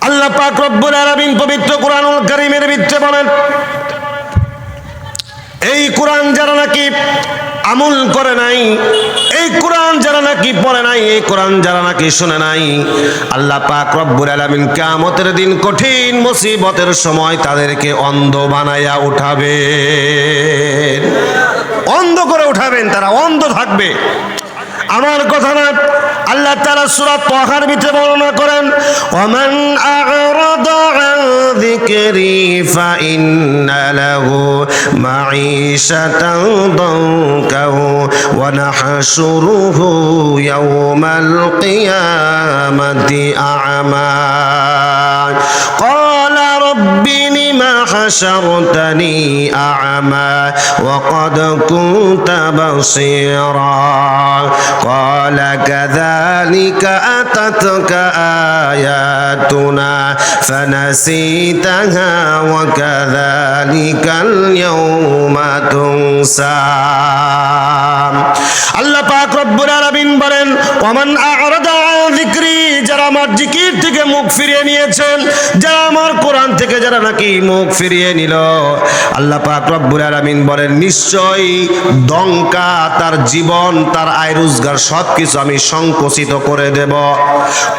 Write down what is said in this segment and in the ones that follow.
আল্লাহ পাক রব্বুল আলামিন পবিত্র কোরআনুল কারীমের ভিতরে বলেন, এই কোরআন যারা নাকি আমল করে নাই, এই কোরআন যারা নাকি পড়ে নাই, এই কোরআন যারা নাকি শুনে নাই, আল্লাহ পাক রব্বুল আলামিন কিয়ামতের দিন কঠিন মুসিবতের সময় তাদেরকে অন্ধ বানায়া উঠাবেন, অন্ধ করে উঠাবেন, তারা অন্ধ থাকবে। আমার কথা না, আল্লাহ তাআলা সূরা তাহার ভিতরে বর্ণনা করেন, ওয়ামান আ'রাদা আন যিকরি ফাইন্না লাহু মাঈশাতান দানকা ওয়া নাহশুরুহু ইয়াওমাল কিয়ামাতি আ'মা ক্বালা রাব্বি লিমা হাশারতানি আ'মা ওয়া ক্বাদ কুনতা বাসীরা قال كذلك أتتك آياتنا فنسيتها وكذلك اليوم تنسى আল্লাহ পাক রব্বুল আলামিন বলেন, ওমান আ'রাদা আন যিকরি, যারা আমার জিকির থেকে মুখ ফিরিয়ে নিয়েছেন, যারা আমার কোরআন থেকে যারা নাকি মুখ ফিরিয়ে নিল, আল্লাহ পাক রব্বুল আলামিন বলেন, নিশ্চয়ই দঙ্কা তার জীবন, তার আয় রোজগার সবকিছু আমি সংকুচিত করে দেব,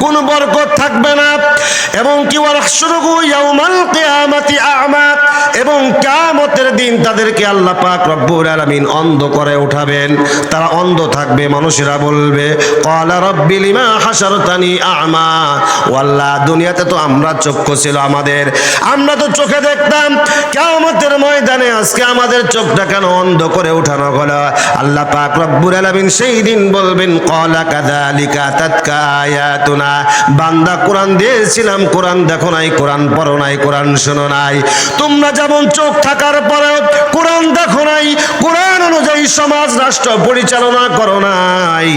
কোনো বরকত থাকবে না। এবং কি ওয়াহশুরুহু ইয়াওমাল কিয়ামাতি আ'মা, এবং কিয়ামতের দিন তাদেরকে আল্লাহ পাক রব্বুল আলামিন অন্ধ করে উঠাবেন, তারা অন্ধ থাকবে। মানুষেরা বলবে, ক্বালা রাব্বি লিমা হাশারতানি আ'মা, ও আল্লাহ, দুনিয়াতে তো আমরা চক্ষু ছিল আমাদের, আমরা তো চোখে দেখতাম, কিয়ামতের ময়দানে আজকে আমাদের চোখটা কেন অন্ধ করে উঠানো হলো? আল্লাহ পাক রব্বুল আলামিন সেই দিন বলবেন, ক্বালা কাযালিকা আতাতকা আয়াতুনা, বান্দা কোরআন দিয়েছিলাম, কোরআন দেখো নাই, কোরআন পড়ো নাই, কোরআন শোনো নাই, তোমরা যেমন চোখ থাকার পরেও কোরআন দেখো নাই, কোরআন অনুযায়ী সমাজ রাষ্ট্র পরিচালনা করো নাই,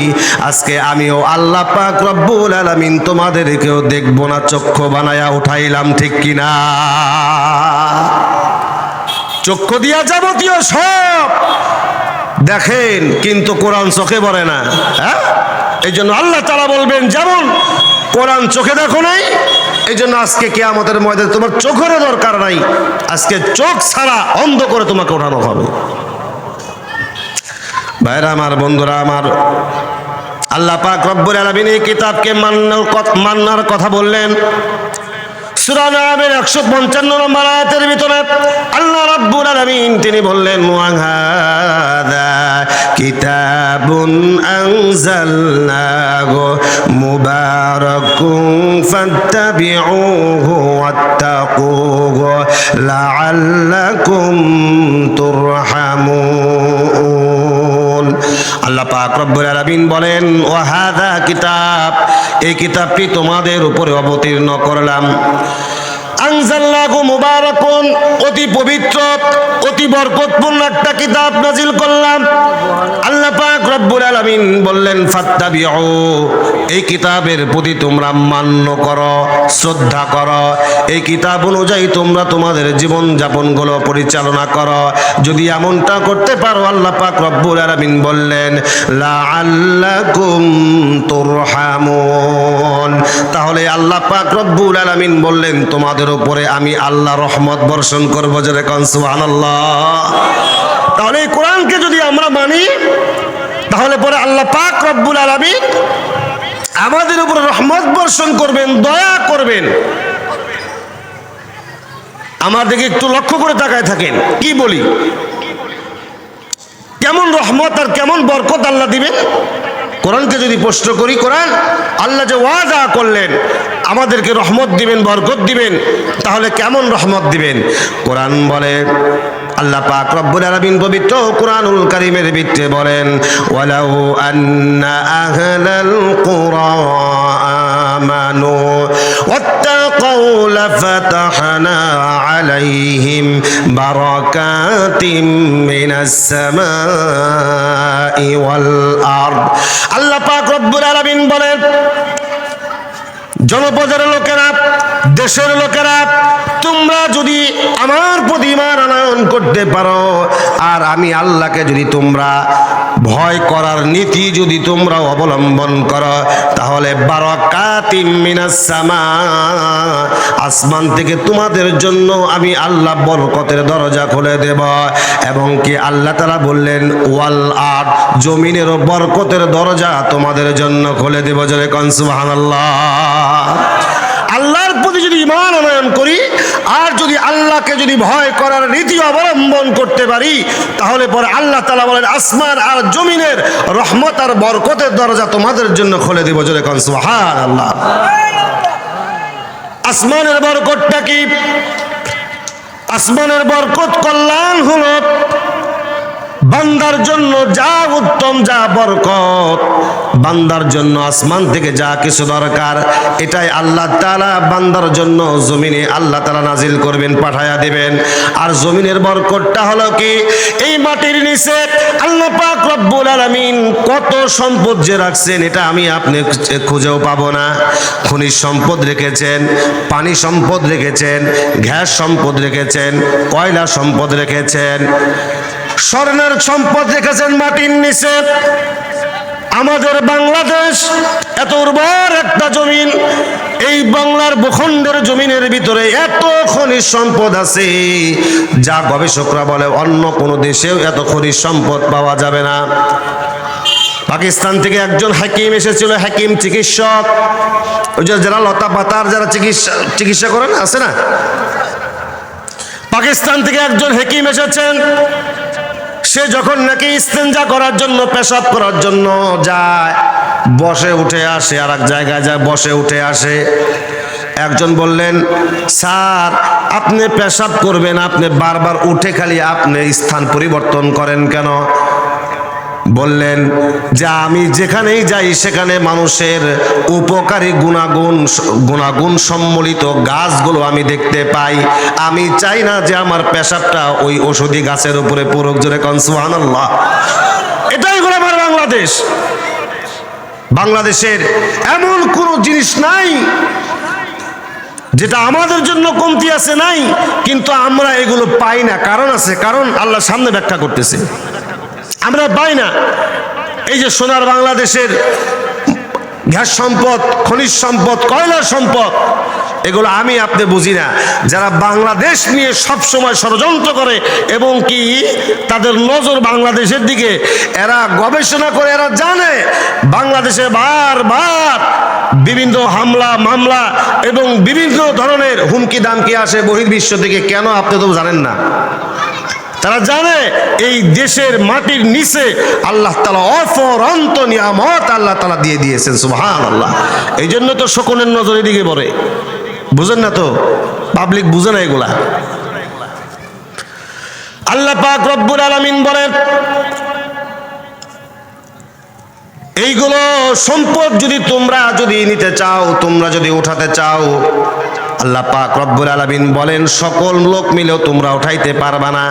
আজকে আমিও আল্লাহ পাক রব্বুল আলামিন তোমাদেরকেও দেখবো না, চক্ষু বানায়া উঠাইলাম, ঠিক কিনা? চক্ষু দিয়া যাবতীয় সব দেখেন, কিন্তু কোরআন চোখে পড়ে না। হ্যাঁ, এই জন্য আল্লাহ তাআলা বলবেন, যেমন কোরআন চোখে দেখো নাই, এই জন্য আজকে কিয়ামতের ময়দানে তোমার চোখের দরকার নাই, আজকে চোখ ছাড়া অন্ধ করে তোমাকে ওঠানো হবে। ভাইরা আমার, বন্ধুরা আমার, আল্লাহ পাক রব্বুল আলামিন এই কিতাবকে মানার কথা বললেন। সূরা নামের 155 নম্বর আয়াতের ভিতরে আল্লাহ রাব্বুল আলামিন তিনি বললেন, ওয়া হাযা কিতাবুন আনজালনাহু মুবারাকুন ফাত্তাবিউহু ওয়াত্তাকুহু লাআল্লাকুম তুরহামুন। আল্লাহ পাক রব্বুল আলামিন বলেন, ওয়া হাযা কিতাব, এই কিতাবটি তোমাদের উপরে অবতীর্ণ করলাম। আনজালনাহু মুবারাকুন, অতি পবিত্র, অতি বরকতপূর্ণ একটা কিতাব নাজিল করলাম। আল্লাহ পাক রব্বুল আলামিন বললেন, ফাত্তাবিউ, এই কিতাবের প্রতি তোমরা মান্য করো, শ্রদ্ধা করো, এই কিতাব অনুযায়ী তোমরা তোমাদের জীবন যাপনগুলো পরিচালনা করো। যদি এমনটা করতে পারো, আল্লাহ পাক রব্বুল আলামিন বললেন, লাআল্লাকুম তুরহামুন, তাহলে আল্লাহ পাক রব্বুল আলামিন বললেন, তোমাদের উপরে আমি আল্লাহ রহমত বর্ষণ করবো। জোরে কোন সুবহানাল্লাহ। তাহলে এই কোরআনকে যদি আমরা মানি, তাহলে পরে আল্লাহ পাক রব্বুল আলামিন আমাদের উপরে রহমত বর্ষণ করবেন, দয়া করবেন। আমার দিকে একটু লক্ষ্য করে তাকায় থাকেন, কি বলি, কেমন রহমত আর কেমন বরকত আল্লাহ দিবেন। কোরআনকে যদি প্রশ্ন করি, কোরআন আল্লাহ যে ওয়াদা করলেন আমাদেরকে রহমত দিবেন, বরকত দিবেন, তাহলে কেমন রহমত দিবেন? কোরআন বলে, আল্লাহ পাক রব্বুল আলামিন পবিত্র কোরআনুল কারীমের ভিতরে বলেন, ওয়ালাউ আন্না আহলাল কুরা আমানু ওয়াত্তাকাউ লাফাতাহনা আলাইহিম বারাকাতিম মিনাস সামাই ওয়াল আরদ। আল্লাহ পাক রব্বুল আলামিন বলেন, জনপদের লোকেরা, দেশের লোকেরা, তোমরা যদি আমার প্রতি ঈমান আনয়ন করতে পারো, আর আমি আল্লাহকে যদি তোমরা ভয় করার নীতি যদি তোমরা অবলম্বন করো, তাহলে বারাকাতিম মিনাস সামা, আসমান থেকে তোমাদের জন্য আমি আল্লাহ বরকতের দরজা খুলে দেব। এবং কি আল্লাহ তাআলা বললেন ওয়াল আরদ, জমিনেরও বরকতের দরজা তোমাদের জন্য খুলে দেব। জোরে কোন সুবহানাল্লাহ। আল্লাহর প্রতি যদি ঈমান আনয়ন করি আর যদি আল্লাহকে যদি ভয় করার রীতি অবলম্বন করতে পারি, তাহলে পরে আল্লাহ তাআলা বলেন আসমান আর জমিনের রহমত আর বরকতের দরজা তোমাদের জন্য খুলে দেব। জোরে কোন সুবহানাল্লাহ। আসমানের বরকতটা কি? আসমানের বরকত কল্যাণ হলো বান্দার জন্য যা উত্তম, যা বরকত, বান্দার জন্য আসমান থেকে যা কিছু দরকার, এটাই আল্লাহ তাআলা বান্দার জন্য জমিনে আল্লাহ তাআলা নাজিল করবেন, পাঠায়া দিবেন। আর জমিনের বরকতটা হলো কি? এই মাটির নিচে আল্লাহ পাক রব্বুল আলামিন কত সম্পদ যে রাখছেন, এটা আমি আপনি খুঁজেও পাবো না। খনিজ সম্পদ রেখেছেন, পানি সম্পদ রেখেছেন, গ্যাস সম্পদ রেখেছেন, কয়লা সম্পদ রেখেছেন, স্বর্ণের সম্পদ রেখেছেন মাটির নিচে। আমাদের বাংলাদেশ এত উর্বর একটা জমিন, এই বাংলার ভূখণ্ডের জমিনের ভিতরে এত খনিজ সম্পদ আছে যা গবেষকরা বলে অন্য কোনো দেশেও এত খনিজ সম্পদ পাওয়া যাবে না। পাকিস্তান থেকে একজন হাকিম এসেছিল, হাকিম চিকিৎসক, ওই যে যারা লতা পাতার যারা চিকিৎসা করেন আছে না, পাকিস্তান থেকে একজন হাকিম এসেছেন। সে যখন নাকি ইস্তেঞ্জা করার জন্য, পেশাব করার জন্য যায়, বসে উঠে আসে, আর এক জায়গায় যায় বসে উঠে আসে। একজন বললেন, স্যার আপনি পেশাব করবেন, আপনি বারবার উঠে খালি আপনি স্থান পরিবর্তন করেন কেন? বললেন যে আমি যেখানেই যাই সেখানে মানুষের উপকারী গুণাগুণ সম্মিলিত গাছগুলো আমি দেখতে পাই। আমি চাই না যে আমার পেশাবটা ওই ঔষধি গাছের উপরে পড়ুক। জোরে কোন সুবহানাল্লাহ। এটাই হলো আমার বাংলাদেশ। বাংলাদেশের এমন কোনো জিনিস নাই যেটা আমাদের জন্য কমতি আছে, নাই, কিন্তু আমরা এগুলো পাই না। কারণ আছে, কারণ আল্লাহ সামনে ব্যাখ্যা করতেছে। আমরা পাই না। এই যে সোনার বাংলাদেশের গ্যাস সম্পদ, খনিজ সম্পদ, কয়লার সম্পদ, এগুলো আমি আপনি বুঝি না। যারা বাংলাদেশ নিয়ে সব সময় ষড়যন্ত্র করে এবং কি তাদের নজর বাংলাদেশের দিকে, এরা গবেষণা করে, এরা জানে বাংলাদেশে বারবার বিভিন্ন হামলা মামলা এবং বিভিন্ন ধরনের হুমকি দামকি আসে বহির্বিশ্ব থেকে। কেন আপনি তো জানেন না। তারা জানে এই দেশের মাটির নিচে আল্লাহ তাআলা অফুরন্ত নিয়ামত আল্লাহ তাআলা দিয়ে দিয়েছেন। সুবহানাল্লাহ। এই জন্য তো সকলের নজরের দিকে পড়ে। বুঝেন না তো, পাবলিক বুঝে না এগুলা। আল্লাহ পাক রব্বুল আলামিন বলেন, এইগুলো সম্পদ যদি তোমরা যদি নিতে চাও, তোমরা যদি উঠাতে চাও, আল্লাহ পাক রব্বুল আলামিন বলেন সকল লোক মিলেও তোমরা উঠাইতে পারবা না।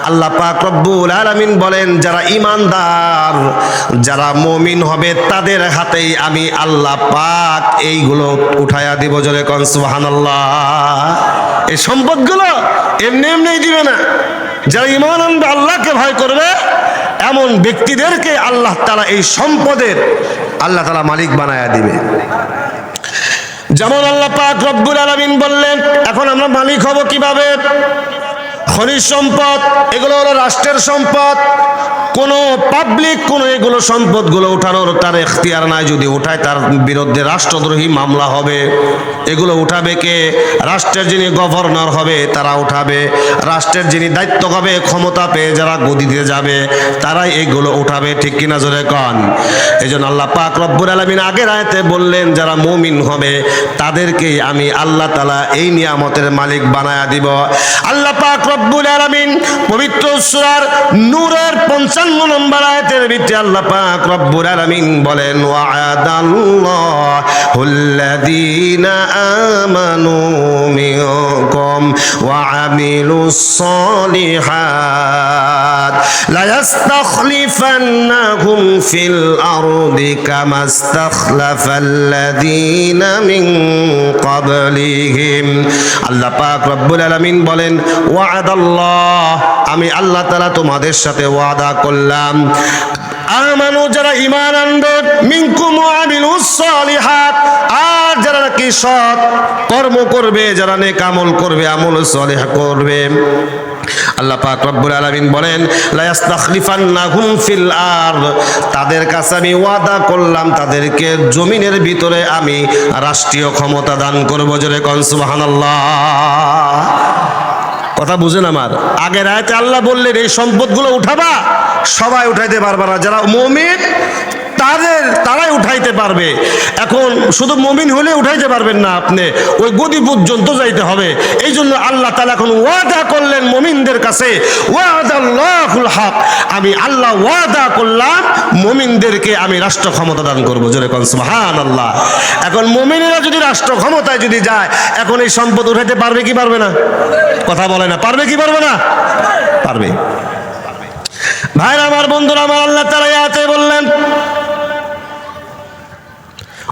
আল্লাহ পাক রব্বুল আলামিন বলেন যারা ঈমানদার, যারা মুমিন হবে তাদের হাতেই আমি আল্লাহ পাক এইগুলো উঠাইয়া দিব। জোরে কোন সুবহানাল্লাহ। এই সম্পদগুলো এমনি এমনি দিবে না। যারা ঈমান আনবে, আল্লাহকে ভয় করবে, এমন ব্যক্তিদেরকে আল্লাহ তাআলা এই সম্পদের আল্লাহ তাআলা মালিক বানায়া দিবে। যেমন আল্লাহ পাক রব্বুল আলামিন বললেন, এখন আমরা মালিক হব কিভাবে? খনিজ সম্পদ এগুলো হলো রাষ্ট্রের সম্পদ। কোনো পাবলিক কোনো এগুলো সম্পদগুলো উঠানোর তার এখতিয়ার নাই। যদি উঠায় তার বিরুদ্ধে রাষ্ট্রদ্রোহী মামলা হবে। এগুলো উঠাবে কে? রাষ্ট্রের যিনি গভর্নর হবে তারা উঠাবে। রাষ্ট্রের যিনি দায়িত্ব হবে, ক্ষমতা পেয়ে যারা গদিতে যাবে তারাই এগুলো উঠাবে। ঠিক কিনা জোরে কন? এই জন্য আল্লাহ পাক রব্বুল আলামিন আগের আয়াতে বললেন যারা মুমিন হবে তাদেরকেই আমি আল্লাহ তাআলা এই নিয়ামতের মালিক বানায়া দিব। আল্লাহ পাক রব্বুল আলামিন পবিত্র সূরা নূরের 55 নম্বর আয়াতের ভিতরে আল্লাহ পাক রব্বুল আলামিন বলেন, ওয়া'আদাল্লাহুল্লাযীনা আমানু মিনকুম ওয়া আমিলুস সালিহাত লা ইস্তাখলিফান্নাহুম ফিল আরদি কামাস্তাখলাফাল্লাযীনা মিন ক্বাবলিহিম। আল্লাহ পাক রব্বুল আলামিন বলেন, ওয়া'আদাল্লাহ, আমি আল্লাহ তাআলা তোমাদের সাথে ওয়াদা করলাম, আমানু যারা ঈমান আনবে, মিনকুম ওয়া আমিলুস সালিহাত, আর আর যারা নাকি সৎ কর্ম করবে, যারা নেক আমল করবে, আমল সালেহ করবে, আল্লাহ পাক রব্বুল আলামিন বলেন লা ইস্তাখলিফান্নাহুম ফিল আরদ, তাদের কাছে আমি ওয়াদা করলাম তাদেরকে জমিনের ভিতরে আমি রাষ্ট্রীয় ক্ষমতা দান করব। জোরে কোন সুবহানাল্লাহ। কথা বুঝেন আমার? আগের আয়াতে আল্লাহ বললেন এই সম্পদগুলো উঠাবা, সবাই উঠাইতে পারবে না, যারা মুমিন তারাই উঠাইতে পারবে। এখন শুধু মুমিন হলে উঠাইতে পারবেন না, আপনি ওই গদি পর্যন্ত যাইতে হবে। এই জন্য আল্লাহ তাআলা এখন ওয়াদা করলেন মুমিনদের কাছে, ওয়াদাল্লাহুল হক, আমি আল্লাহ ওয়াদা করলাম মুমিনদেরকে আমি রাষ্ট্র ক্ষমতা দান করবো। জোরে কোন সুবহানাল্লাহ। এখন মুমিনেরা যদি রাষ্ট্র ক্ষমতায় যদি যায়, এখন এই সম্পদ উঠাইতে পারবে কি পারবে না? কথা বলে না, পারবে কি পারবে না? পারবে। ভাইরা আমার, বন্ধুরা আমার, আল্লাহ তাআলা আয়াতে বললেন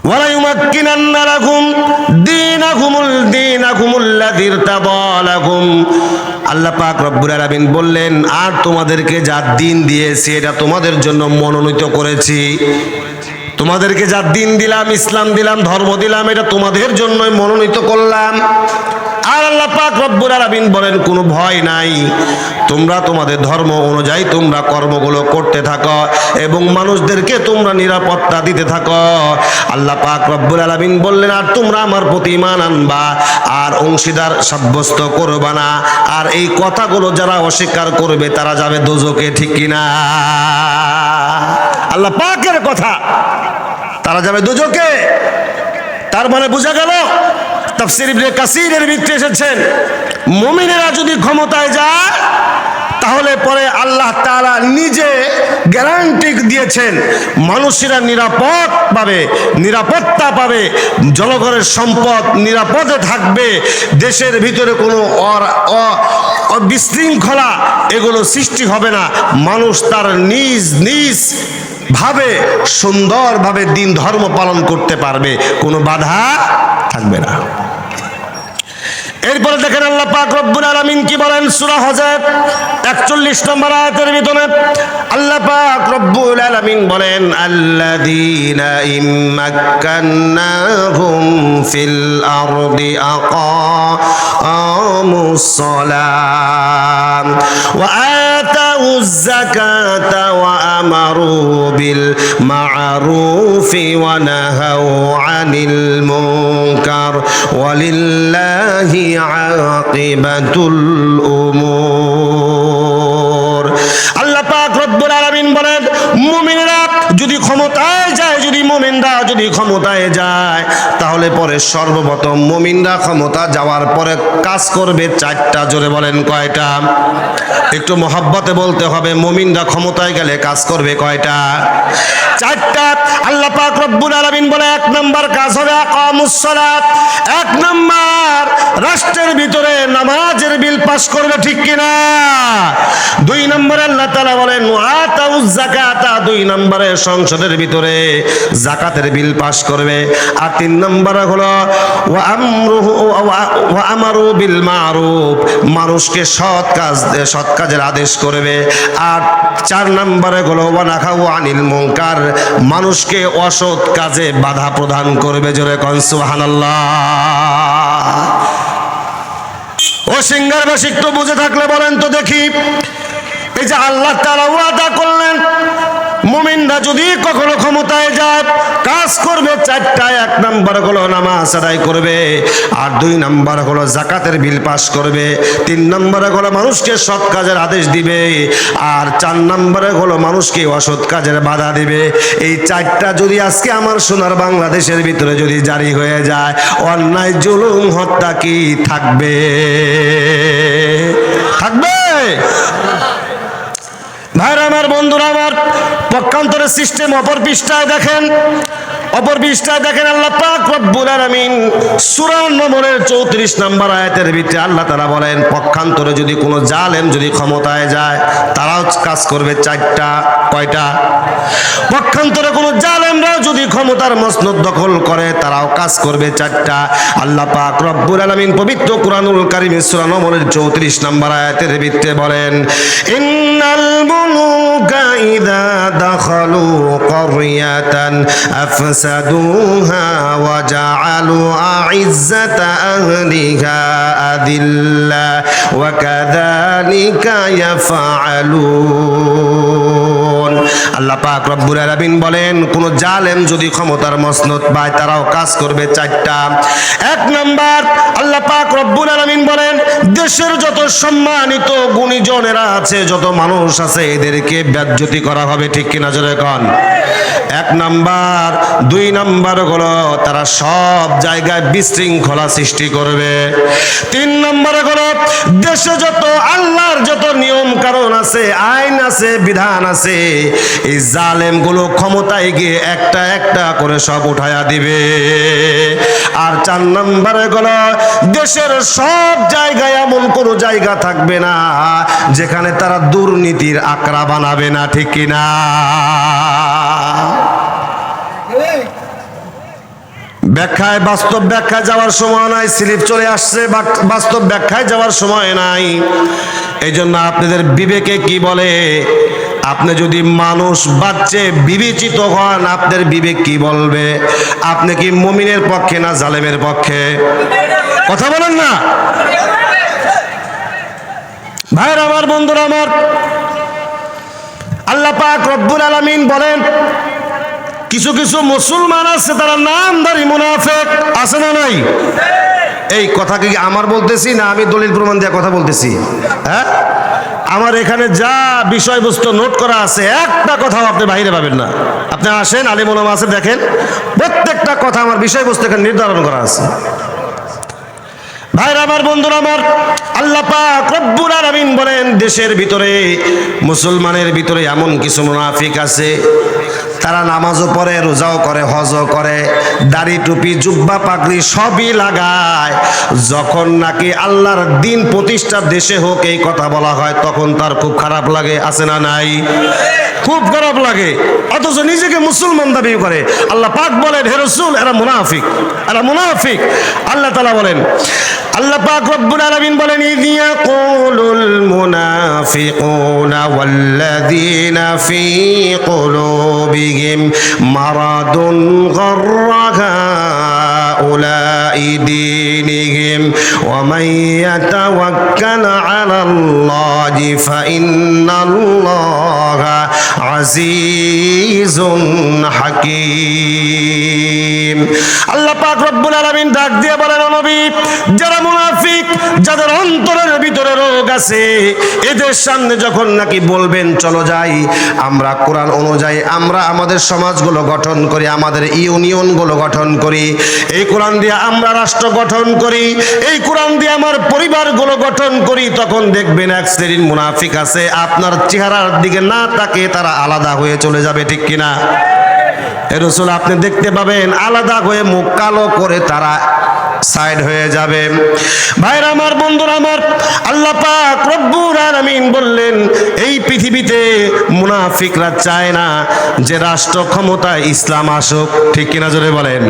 ওয়ালা ইউমাক্কিনান্না লাকুম দীনাকুমুল্লাযী ইরতাদা লাকুম। আল্লাহ পাক রব্বুল আলামিন বললেন আর তোমাদেরকে যা দিন দিয়েছি এটা তোমাদের জন্য মনোনীত করেছি। তোমাদেরকে যা দিন দিলাম, ইসলাম দিলাম, ধর্ম দিলাম, এটা তোমাদের জন্যই মনোনীত করলাম। আর আল্লাহ পাক রব্বুল আলামিন বলেন কোনো ভয় নাই, তোমরা তোমাদের ধর্ম অনুযায়ী তোমরা কর্মগুলো করতে থাকো এবং মানুষদেরকে তোমরা নিরাপত্তা দিতে থাকো। আল্লাহ পাক রব্বুল আলামিন বললেন আর তোমরা আমার প্রতি ঈমান আনবা আর অংশীদার সাব্যস্ত করবা না। আর এই কথাগুলো যারা অস্বীকার করবে তারা যাবে দোজখে, ঠিক কিনা? আল্লাহ পাকের কথা, তারা যাবে দোজখে। তার মানে বোঝা গেল, তাফসীর ইবনে কাসীরের ভিতরে এসেছেন মুমিনেরা যদি ক্ষমতায় যায় তাহলে পরে আল্লাহ তাআলা নিজে গ্যারান্টি দিয়েছেন মানুষেরা নিরাপদ পাবে, নিরাপত্তা পাবে, জনগণের সম্পদ নিরাপদে থাকবে, দেশের ভিতরে কোনো বিশৃঙ্খলা এগুলো সৃষ্টি হবে না, মানুষ তার নিজ নিজ ভাবে সুন্দরভাবে দিন ধর্ম পালন করতে পারবে, কোনো বাধা থাকবে না। এরপরে দেখেন আল্লাহ পাক রব্বুল আলামিন কি বলেন সূরা হজের 41 নম্বর আয়াতের ভিতরে আল্লাহ পাক রব্বুল আলামিন বলেন আল্লাযীনা ইম্মাক্কান্নাহুম ফিল আরদি আকামুস সালাম ওয়া আতাউয যাকাতা ওয়া আমারু বিল মা'রুফি ওয়া নাহাউ আনিল মুনকার ওয়ালিল্লাহি আকিবাতুল উমুর। আল্লাহ পাক রব্বুল আলামিন বলেন মুমিনরা যদি ক্ষমতায় যায়, যদি মুমিনরা যদি ক্ষমতায় যায় তাহলে পরে সর্বপ্রথম মুমিনরা ক্ষমতা যাওয়ার পরে কাজ করবে চারটা। জোরে বলেন কয়টা? একটু মহব্বতে বলতে হবে। মুমিনরা ক্ষমতায় গেলে কাজ করবে কয়টা? চারটা। আল্লাহ পাক রব্বুল আলামিন বলে এক নাম্বার কাজ হবে আকামুস সালাত, এক নাম্বার রাষ্ট্রের ভিতরে নামাজের বিল পাস করবে, ঠিক কিনা? দুই নম্বরে আল্লাহ তাআলা বলেন আতাউয যাকাতা, দুই নম্বরে সংসদের ভিতরে যাকাতের বিল পাস করবে। আর তিন নম্বরে হলো ওয়া আমারু বিল মা'রুফ, মানুষকে সৎ কাজের আদেশ করবে। আর চার নম্বরে হলো ওয়া নাহাউ আনিল মুনকার, মানুষকে অসৎ কাজে বাধা প্রদান করবে। জোরে কোন সুবহানাল্লাহ। ও সিঙ্গারবাসী একটু বুঝে থাকলে বলেন তো দেখি, এই যে আল্লাহ তাআলা ওয়াদা করলেন মুমিনরা যদি কখনো ক্ষমতায় যায় কাজ করবে চারটা। এক নাম্বার হলো নামাজ আদায় করবে, আর দুই নাম্বার হলো যাকাতের বিল পাস করবে, তিন নম্বরে হলো মানুষকে সৎ কাজের আদেশ দিবে, আর চার নম্বরে হলো মানুষকে অসৎ কাজের বাধা দিবে। এই চারটা যদি আজকে আমার সোনার বাংলাদেশের ভিতরে যদি জারি হয়ে যায়, অন্যায় জুলুম হত্যা কি থাকবে? থাকবে? ভাইরা আমার, বন্ধুরা আমার, পক্ষান্তরের সিস্টেম অপর পৃষ্ঠায় দেখেন, অপর পৃষ্ঠায় দেখেন আল্লাহ পাক রব্বুল আলামিন সূরা নম্বরের 34 নম্বর আয়াতের ভিতরে আল্লাহ তাআলা বলেন পক্ষান্তরে যদি কোনো জালেম যদি ক্ষমতায় যায় তারাও কাজ করবে চারটা। কয়টা? পক্ষান্তরে কোনো জালেমরা যদি ক্ষমতার মসনদ দখল করে তারাও কাজ করবে চারটা। আল্লাহ পাক রব্বুল আলামিন পবিত্র কুরআনুল কারীমের সূরা নম্বরের 34 নম্বর আয়াতের ভিতরে বলেন ইন্নাল মুলুকা ইযা দাখালু ক্বরিয়াতান فسدوها وجعلوا أعزة أهلها أذلة وكذلك يفعلون আল্লাহ পাক রব্বুল আলামিন বলেন, কোন জালেম যদি ক্ষমতার মসনদ পায় তারাও কাজ করবে চারটা। এক নাম্বার, আল্লাহ পাক রব্বুল আলামিন বলেন দেশের যত সম্মানিত গুণীজনেরা আছে, যত মানুষ আছে, এদেরকে বেজ্জতি করা হবে। ঠিক কিনা জোরে কোন? এক নাম্বার। দুই নাম্বার হলো তারা সব জায়গায় বিশৃঙ্খলা সৃষ্টি করবে। তিন নাম্বার হলো দেশে যত আল্লাহর যত নিয়ম কারণ আছে, আইন আছে, বিধান আছে, এই জালেমগুলো ক্ষমতায় গিয়ে একটা একটা করে সব উঠায়া দিবে। আর চার নম্বরে হলো দেশের সব জায়গায় এমন কোনো জায়গা থাকবে না যেখানে তারা দুর্নীতির আকড়া বানাবে না। ঠিক কিনা? ব্যাখ্যায় বাস্তব ব্যাখ্যায় যাওয়ার সময় নাই, স্লিপ চলে আসছে, বাস্তব ব্যাখ্যায় যাওয়ার সময় নাই। এই জন্য আপনাদের বিবেকে কি বলে? আপনি যদি মানুষ বাচ্চে বিবেচিত হন, আপনার বিবেক কি বলবে? আপনি কি মুমিনের পক্ষে না জালেমের পক্ষে? কথা বলেন না ভাইরা আমার, বন্ধুরা আমার, আল্লাহ পাক রব্বুল আলামিন বলেন কিছু কিছু মুসলমান আছে তারা নামধারী মুনাফিক, আছে না নাই? এই কথা কি আমার বলতেছি না আমি দলিল প্রমাণ দিয়ে কথা বলতেছি? হ্যাঁ, আমার এখানে যা বিষয়বস্তু নোট করা আছে একটা কথাও আপনি বাইরে পাবেন না। আপনি আসেন, আলিম ওলামা আছে, দেখেন প্রত্যেকটা কথা আমার বিষয়বস্তু এখানে নির্ধারণ করা আছে। ভাইরা আমার, বন্ধুরা আমার, আল্লাহ পাক রব্বুল আলামিন বলেন দেশের ভিতরে মুসলমানের ভিতরে এমন কিছু মুনাফিক আছে, তারা নামাজও পড়ে, রোজাও করে, হজও করে, দাড়ি টুপি জুব্বা পাগড়ি সবই লাগায়। যখন নাকি আল্লাহর দিন প্রতিষ্ঠা দেশে হোক এই কথা বলা হয় তখন তার খুব খারাপ লাগে। আছে না নাই? খুব খারাপ লাগে। অথচ নিজেকে মুসলমান দাবি করে। আল্লাহ পাক বলেন হে রাসূল এরা মুনাফিক, এরা মুনাফিক। আল্লাহ তাআলা বলেন, আল্লাহ পাক রব্বুল আলামিন বলেন ইয ইয়াকুলুল মুনাফিকুনা ওয়াল্লাযীনা ফী কুলুবিহিম মারাদুন গাররা হাউলাই দীনিহিম ওয়া মান ইয়াতাওয়াক্কাল আলাল্লাহি ফাইন্নাল্লাহা আজিজুন হাকীম। আল্লাহ পাক রব্বুল আলামিন ডাক দিয়ে বলেন ও নবী, যারা মুনাফিক, যাদের অন্তরের ভিতরে রোগ আছে, এদের সামনে যখন নাকি বলবেন চলো যাই আমরা কোরআন অনুযায়ী আমরা আমাদের সমাজগুলো গঠন করি, আমাদের ইউনিয়নগুলো গঠন করি, এই কোরআন দিয়ে আমরা রাষ্ট্র গঠন করি, এই কোরআন দিয়ে আমার পরিবারগুলো গঠন করি, তখন দেখবেন এক শ্রেণীর মুনাফিক আছে আপনার চেহারার দিকে না তাকিয়ে তারা আলাদা হয়ে চলে যাবে। ঠিক কিনা? এ রাসূল আপনি দেখতে পাবেন আলাদা হয়ে মুখ কালো করে তারা সাইড হয়ে যাবে। ভাইরা আমার, বন্ধুরা আমার, আল্লাহ পাক রব্বুল আলামিন বললেন এই পৃথিবীতে মুনাফিকরা চায় না যে রাষ্ট্র ক্ষমতায় ইসলাম আসুক। ঠিক কিনা জোরে বলেন?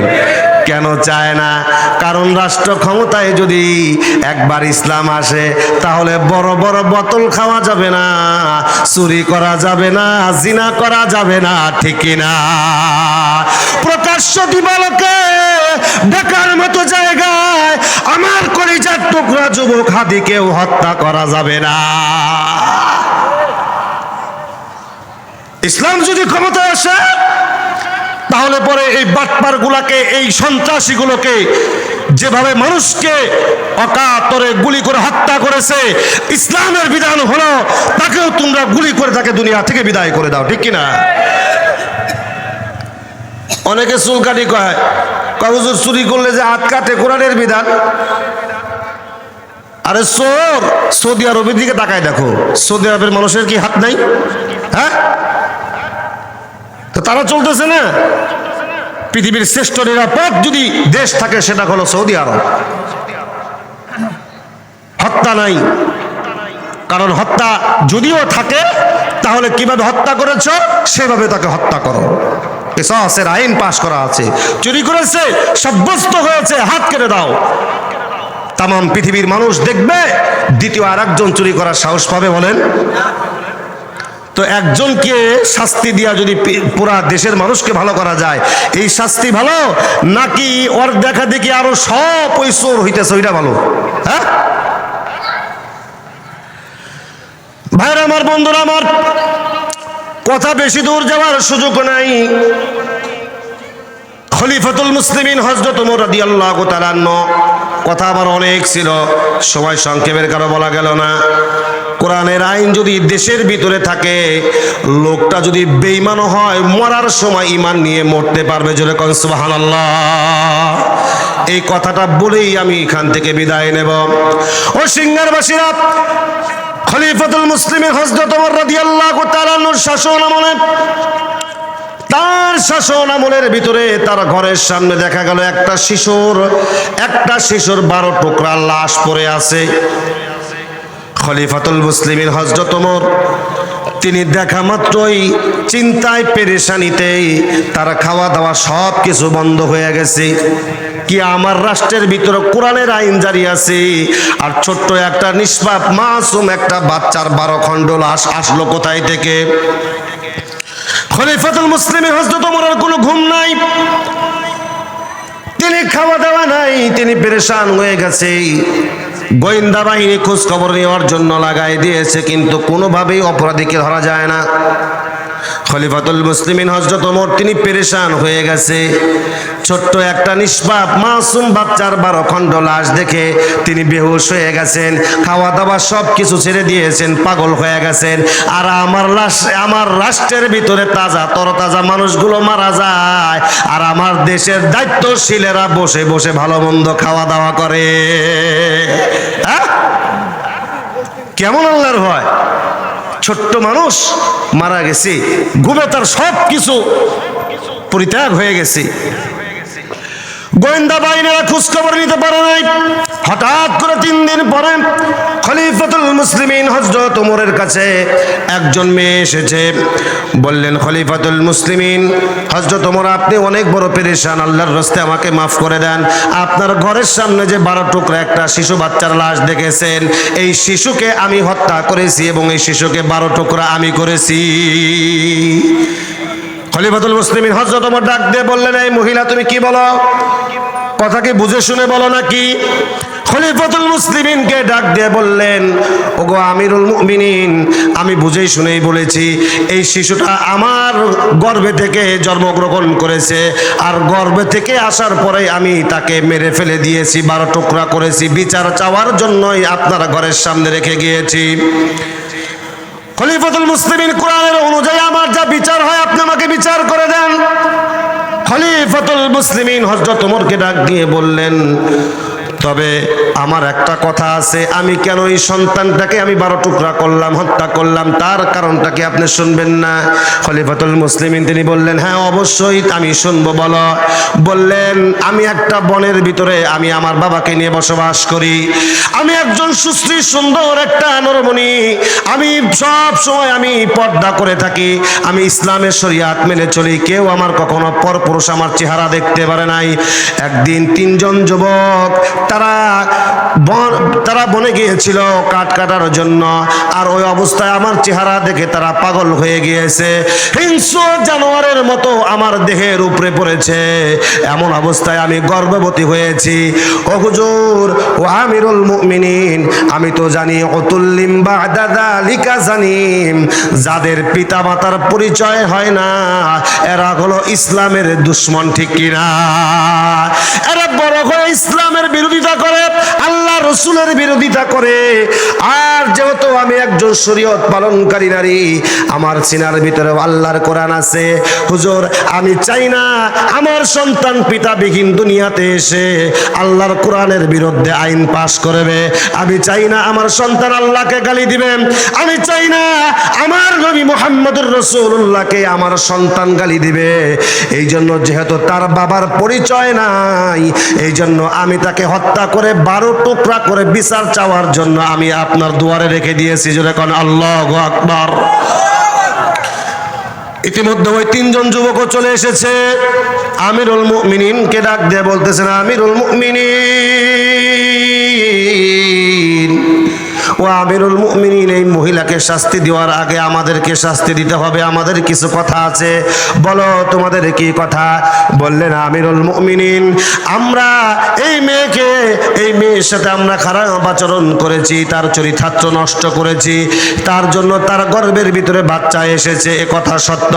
কেন চায় না? কারণ রাষ্ট্র ক্ষমতায় যদি একবার ইসলাম আসে তাহলে বড় বড় বোতল খাওয়া যাবে না, চুরি করা যাবে না, জিনা করা যাবে না। ঠিক কিনা? প্রকাশ্য দিবালোকে ঢাকার মতো জায়গায় আমার কলিজার টুকরা যুবক হাদিকেও হত্যা করা যাবে না। ইসলাম যদি ক্ষমতায় আসে তাহলে পরে এই বাটপার গুলাকে, এই সন্ত্রাসী গুলোকে যেভাবে মানুষকে অকাতরে গুলি করে হত্যা করেছে, ইসলামের বিধান হলো তাকেও তোমরা গুলি করে তাকে দুনিয়া থেকে বিদায় করে দাও। ঠিক কিনা? অনেকে চুলকাটি কয়, হুজুর চুরি করলে যে হাত কাটে, কোরআনের বিধান। আরে চোর সৌদি আরবের দিকে তাকায় দেখো, সৌদি আরবের মানুষের কি হাত নাই? হ্যাঁ, তো তারা চলতেছে না। পৃথিবীর শ্রেষ্ঠ নিরাপদ যদি দেশ থাকে সেটা হলো সৌদি আরব। হত্যা নাই, কারণ হত্যা যদিও থাকে তাহলে কিভাবে হত্যা করেছ সেভাবে তাকে হত্যা করো। কিসাসের আইন পাশ করা আছে। চুরি করেছে, সাব্যস্ত হয়েছে, হাত কেটে দাও। তাম পৃথিবীর মানুষ দেখবে দ্বিতীয় আর একজন চুরি করার সাহস পাবে? বলেন। তো একজনকে শাস্তি দিয়া যদি পুরা দেশের মানুষকে ভালো করা যায়, এই শাস্তি ভালো নাকি ওর দেখা দেখি আরো সব ওই চোর হইতেছে ওইটা ভালো? হ্যাঁ ভাইরা আমার, বন্ধুরা আমার, কথা বেশি দূর যাওয়ার সুযোগ নাই। খলিফাতুল মুসলিমিন হযরত ওমর রাদিয়াল্লাহু তাআলা আনহু, কথা আবার অনেক ছিল, সময় সংক্ষেপের কারণে বলা গেল না। কোরআনের আইন যদি দেশের ভিতরে থাকে, লোকটা যদি বেঈমানও হয় মরার সময় ঈমান নিয়ে মরতে পারবে। জোরে কোন সুবহানাল্লাহ। এই কথাটা বলেই আমি এখান থেকে বিদায় নেব। ও সিঙ্গারবাসীরা, খলিফাতুল মুসলিমিন হযরত ওমর রাদিয়াল্লাহু তাআলা আনহুর শাসন আমলে, তার শাসন আমলের ভিতরে তার ঘরের সামনে দেখা গেল একটা শিশুর 12 টুকরা লাশ পড়ে আছে। খলিফাতুল মুসলিমিন হযরত ওমর তিনি দেখা মাত্রই চিন্তায় পেরেশানিতেই তার খাওয়া দাওয়া সব কিছু বন্ধ হয়ে গেছে। কি আমার রাষ্ট্রের ভিতরে কোরআনের আইন জারি আছে, আর ছোট্ট একটা নিষ্পাপ মাসুম একটা বাচ্চার 12 খণ্ড লাশ আসলো কোথায় থেকে? খলিফাতুল মুসলিমিন হযরত ওমরের কোনো ঘুম নাই, তিনি খাওয়া দাওয়া নাই, তিনি পেরেশান হয়ে গেছে। গোয়েন্দা বাহিনী খোঁজ খবর নেওয়ার জন্য লাগাই দিয়েছে, কিন্তু কোনোভাবেই অপরাধীকে ধরা যায় না। খলিফাতুল মুসলিমিন হযরত ওমর তিনি পেরেশান হয়ে গেছে। ছোট্ট একটা নিষ্পাপ মাসুম বাচ্চার 12 খণ্ড লাশ দেখে তিনি বেহুশ হয়ে গেছেন, খাওয়া দাওয়া সব কিছু ছেড়ে দিয়েছেন, পাগল হয়ে গেছেন। আর আমার রাষ্ট্রের ভিতরে তাজা তরতাজা মানুষগুলো মারা যায়, আর আমার দেশের দায়িত্বশীলেরা বসে বসে ভালো মন্দ খাওয়া দাওয়া করে। কেমন আল্লাহর ভয়! ছোট্ট মানুষ মারা গেছে, ঘুমে তার সব কিছু পরিত্যাগ হয়ে গেছে। গোয়েন্দা বাহিনীরা খোঁজ খবর নিতে পারে নাই। হঠাৎ করে 3 দিন পরে খলিফাতুল মুসলিমিন হযরত ওমরের কাছে একজন মেয়ে এসেছে। বললেন, খলিফাতুল মুসলিমিন হযরত ওমর, আপনি অনেক বড় পেরেশান, আল্লাহর রাস্তায় আমাকে মাফ করে দেন। আপনার ঘরের সামনে যে 12 টুকরা একটা শিশু বাচ্চার লাশ দেখেছেন, এই শিশুকে আমি হত্যা করেছি এবং এই শিশুকে 12 টুকরা আমি করেছি। খলিফাতুল মুসলিমিন হযরত ওমর ডাক দিয়ে বললেন, এই মহিলা তুমি কি বলো? কথা কি বুঝে শুনে বলো নাকি? খলিফাতুল মুসলিমিনকে ডাক দিয়ে বললেন, ওগো আমিরুল মুমিনিন, আমি বুঝেই শুনেই বলেছি, এই শিশুটা আমার গর্ভে থেকে জন্মগ্রহণ করেছে, আর গর্ভে থেকে আসার পরে আমি তাকে মেরে ফেলে দিয়েছি, 12 টুকরা করেছি। বিচার চাওয়ার জন্যই আপনার ঘরের সামনে রেখে গিয়েছি। খলিফাতুল মুসলিমিন, কোরআনের অনুযায়ী আমার যা বিচার হয় আপনি আমাকে বিচার করে দেন। খলিফাতুল মুসলিমিন হযরত ওমরকে ডাক দিয়ে বললেন, তবে আমার একটা কথা আছে, আমি কেন এই সন্তানটাকে আমি 12 টুকরা করলাম, হত্যা করলাম, তার কারণটা কি আপনি শুনবেন না? খলিফাতুল মুসলিমিন তিনি বললেন, হ্যাঁ অবশ্যই আমি শুনবো, বলো। বললেন, আমি একটা বনের ভিতরে আমি আমার বাবাকে নিয়ে বসবাস করি। আমি একজন সুশ্রী সুন্দর একটা নরমণি, আমি সব সময় আমি পর্দা করে থাকি, আমি ইসলামের শরিয়াত মেনে চলি, কেউ আমার কখনো পরপুরুষ আমার চেহারা দেখতে পারে নাই। একদিন 3 জন যুবক তারা বনে গিয়েছিল কাঠ কাটার জন্য, আর ওই অবস্থায় আমার চেহারা দেখে তারা পাগল হয়ে গিয়েছে, হিংস্র জানোয়ারের মতো আমার দেহের উপরে পড়েছে। এমন অবস্থায় আমি গর্ভবতী হয়েছি। ও হুজুর, ও আমিরুল মুমিনিন, আমি তো জানি অতুল্লিম বাদা যালিকা জানিম, যাদের পিতা মাতার পরিচয় হয় না এরা হলো ইসলামের দুশমন, ঠিক কিনা? এরা বড় হয়ে ইসলামের বিরোধিতা করে, আল্লাহ রসুলের বিরোধিতা করে। আর যেহেতু আমি একজন শরীয়ত পালনকারী নারী, আমার সিনার ভিতরে আল্লাহর কোরআন আছে। হুজুর, আমি চাই না আমার সন্তান পিতাবিহীন দুনিয়াতে এসে আল্লাহর কোরআনের বিরুদ্ধে আইন পাশ করবে। আমি চাই না আমার সন্তান আল্লাহকে গালি দিবে। আমি চাই না আমার নবী মুহাম্মদুর রাসূলুল্লাহকে আমার সন্তান গালি দিবে। এই জন্য যেহেতু তার বাবার পরিচয় নাই, এই জন্য আমি তাকে হত্যা করে 12 টুকরা করে বিচার চাওয়ার জন্য আমি আপনার দুয়ারে রেখে দিয়েছি। জোরে কোন আল্লাহু আকবার। ইতিমধ্যে ওই 3 জন যুবকও চলে এসেছে। আমিরুল মুমিনিনকে ডাক দিয়ে বলতেছেন, আমিরুল মুমিনিন, ও আমিরুল মুমিনিন, এই মহিলাকে শাস্তি দেওয়ার আগে আমাদেরকে শাস্তি দিতে হবে, আমাদের কিছু কথা আছে, বলো তোমাদের কি কথা? বললেন আমিরুল মুমিনিন, আমরা এই মেয়ের সাথে আমরা খারাপ আচরণ করেছি, তার চরিতার্থ নষ্ট করেছি, তার জন্য তার গর্ভের ভিতরে বাচ্চা এসেছে, এ কথা সত্য।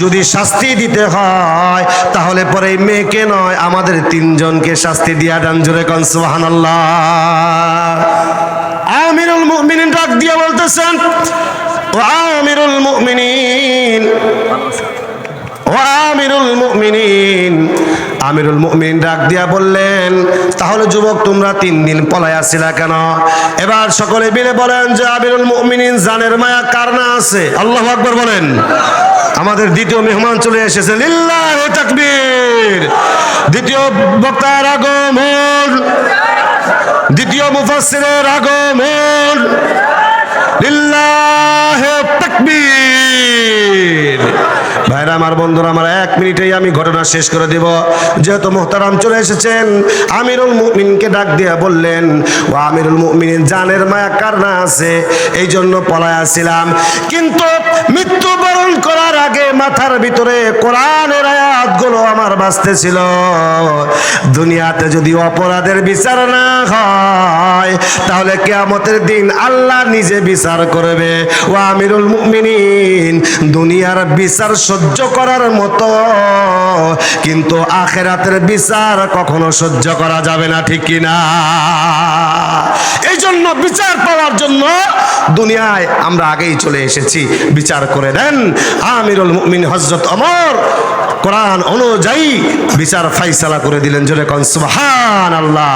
যদি শাস্তি দিতে হয় তাহলে পরে এই মেয়েকে নয়, আমাদের তিনজনকে শাস্তি দিয়া দেন। জোরে কোন সুবহানাল্লাহ। আমিরুল মুমিনিন ডাক দিয়া বলতেছেন, ও আমিরুল মুমিনিন, ও আমিরুল মুমিনিন। আমিরুল মুমিনিন ডাক দিয়া বললেন, তাহলে যুবক তোমরা 3 দিন পলাইয়া ছিলা কেন? এবার সকলে মিলে বলেন যে আমিরুল মুমিনিন, জানের মায়া কার না আছে? আল্লাহু আকবার বলেন। আমাদের দ্বিতীয় মেহমান চলে এসেছে, লিল্লাহি তাকবীর। দ্বিতীয় বক্তার আগমন, দ্বিতীয় মুফাসসিরের আগমন, লিল্লাহি তাকবীর। ভাইরা আমার, বন্ধুরা আমার, 1 মিনিটেই আমি ঘটনা শেষ করে দেব। যেহেতু মুহতারাম চলে এসেছেন, আমিরুল মুমিনকে ডাক দিয়া বললেন, ও আমিরুল মুমিনিন, জানের মায়া কার না আছে? এই জন্য পলায়া ছিলাম, কিন্তু মৃত্যুবরণ করার আগে মাথার ভিতরে কোরআনের আয়াতগুলো আমার বাজতেছিল। দুনিয়াতে যদি অপরাধের বিচার না হয় তাহলে কিয়ামতের দিন আল্লাহ নিজে বিচার করবে। ও আমিরুল মুমিনিন, দুনিয়ার বিচার সহ্য করার মতো, কিন্তু আখিরাতের বিচার কখনো সহ্য করা যাবে না, ঠিক কিনা? এই জন্য বিচার পাওয়ার জন্য দুনিয়ায় আমরা আগেই চলে এসেছি, বিচার করে দেন। আমিরুল মুমিন হযরত ওমর কোরআন অনুযায়ী বিচার ফাইসালা করে দিলেন। জোরে কোন সুবহানাল্লাহ।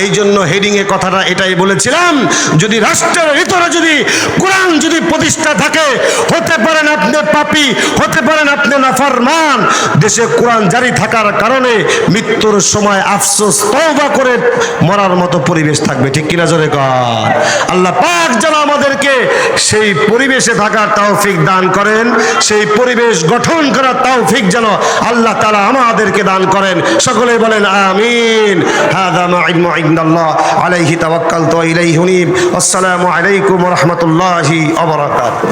এই জন্য হেডিং এ কথাটা এটাই বলেছিলাম, যদি রাষ্ট্রের ভিতরে যদি কোরআন যদি প্রতিষ্ঠা থাকে, হতে পারেন আপনি পাপী, হতে পারেন আপনি নাফরমান, দেশে কোরআন জারি থাকার কারণে মৃত্যুর সময় আফসোস তওবা করে মরার মতো পরিবেশ থাকবে, ঠিক কিনা? জোরে কর। আল্লাহ পাক যেন আমাদেরকে সেই পরিবেশে থাকার তৌফিক দান করেন, সেই পরিবেশ গঠন করার তৌফিক যেন আল্লাহ তাআলা আমাদেরকে দান করেন। সকলে বলেন আমিন। হাযা মা ইলমু ইনদাল্লাহ, আলাইহি তাওয়াক্কালতু ওয়া ইলাইহি উনীব। আসসালামু আলাইকুম ওয়া রাহমাতুল্লাহি ওয়া বারাকাতুহু।